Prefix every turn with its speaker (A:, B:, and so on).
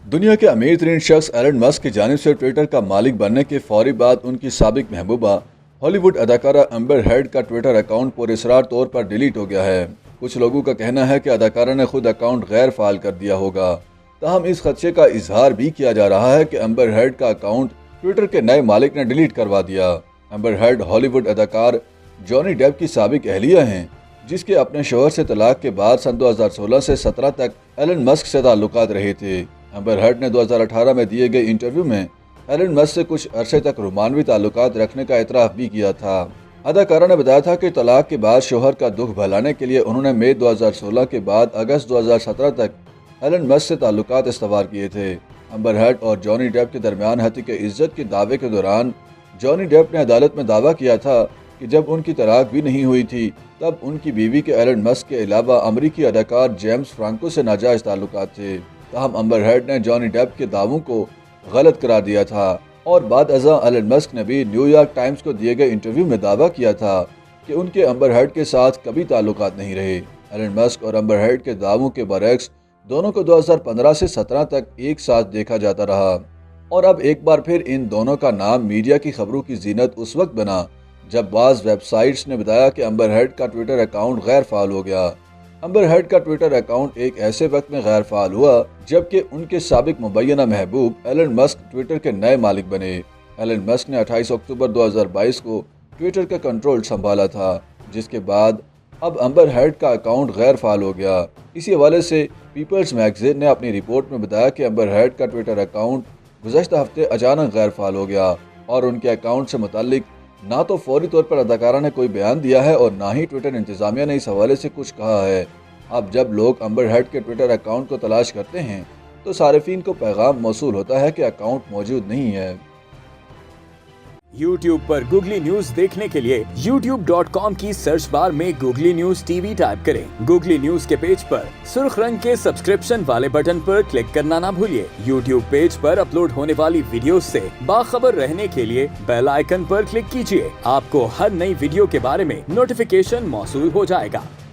A: दुनिया के अमीर तरीन शख्स एलन मस्क की जानिब से ट्विटर का मालिक बनने के फौरी बाद उनकी साबिक महबूबा हॉलीवुड अदाकारा एम्बर हर्ड का ट्विटर अकाउंट पुरअसरार तौर पर डिलीट हो गया है। कुछ लोगों का कहना है कि अदाकारा ने खुद अकाउंट गैर फाल कर दिया होगा। ताहम इस खदशे का इजहार भी किया जा रहा है कि एम्बर हर्ड का अकाउंट ट्विटर के नए मालिक ने डिलीट करवा दिया। एम्बर हर्ड हॉलीवुड अदाकार जॉनी डेप की साबिक अहलिया हैं, जिसके अपने शोहर से तलाक के बाद सन 2016 से 17 तक एलन मस्क से ताल्लुकात रहे थे। एम्बर हर्ड ने 2018 में दिए गए इंटरव्यू में एलन मस्क से कुछ अरसे तक रोमानवी ताल्लुकात रखने का इतराफ़ भी किया था। अदाकारा ने बताया था कि तलाक के बाद शोहर का दुख भुलाने के लिए उन्होंने मई 2016 के बाद अगस्त 2017 तक एलन मस्क से ताल्लुकात इस्तवार किए थे। एम्बर हर्ड और जॉनी डेप के दरमियान हतीक इज्जत के दावे के दौरान जॉनी डेप ने अदालत में दावा किया था कि जब उनकी तलाक भी नहीं हुई थी तब उनकी बीवी के एलन मस्क के अलावा अमरीकी अदाकार जेम्स फ्रांको से नाजायज़ ताल्लुकात थे। ताहम एम्बर हर्ड ने जॉनी डेप के दावों को गलत करार दिया था और बाद अज़ां एलन मस्क ने भी न्यूयॉर्क टाइम्स को दिए गए इंटरव्यू में दावा किया था कि उनके एम्बर हर्ड के साथ कभी ताल्लुकात नहीं रहे। एलन मस्क और एम्बर हर्ड के दावों के बरक्स दोनों को 2015 से 17 तक एक साथ देखा जाता रहा और अब एक बार फिर इन दोनों का नाम मीडिया की खबरों की जीनत उस वक्त बना जब बाज़ वेबसाइट्स ने बताया कि एम्बर हर्ड का ट्विटर अकाउंट गैर फाल हो गया। एम्बर हर्ड का ट्विटर अकाउंट एक ऐसे वक्त में गैर फाल हुआ जबकि उनके साबिक मुबैना महबूब एलन मस्क ट्विटर के नए मालिक बने। एलन मस्क ने 28 अक्टूबर 2022 को ट्विटर का कंट्रोल संभाला था, जिसके बाद अब एम्बर हर्ड का अकाउंट गैर फाल हो गया। इसी हवाले से पीपल्स मैगजीन ने अपनी रिपोर्ट में बताया कि एम्बर हर्ड का ट्विटर अकाउंट गुज़श्ता हफ्ते अचानक गैर फाल हो गया और उनके अकाउंट से मुताल्लिक ना तो फौरी तौर पर अदाकारा ने कोई बयान दिया है और ना ही ट्विटर इंतजामिया ने इस हवाले से कुछ कहा है। अब जब लोग एम्बर हर्ड के ट्विटर अकाउंट को तलाश करते हैं तो सारिफीन को पैगाम मौसूल होता है कि अकाउंट मौजूद नहीं है।
B: YouTube पर गूगली न्यूज देखने के लिए youtube.com की सर्च बार में गूगली न्यूज टीवी टाइप करें। गूगली न्यूज के पेज पर सुर्ख रंग के सब्सक्रिप्शन वाले बटन पर क्लिक करना ना भूलिए। YouTube पेज पर अपलोड होने वाली वीडियोस से बाखबर रहने के लिए बेल आइकन पर क्लिक कीजिए। आपको हर नई वीडियो के बारे में नोटिफिकेशन मौसूल हो जाएगा।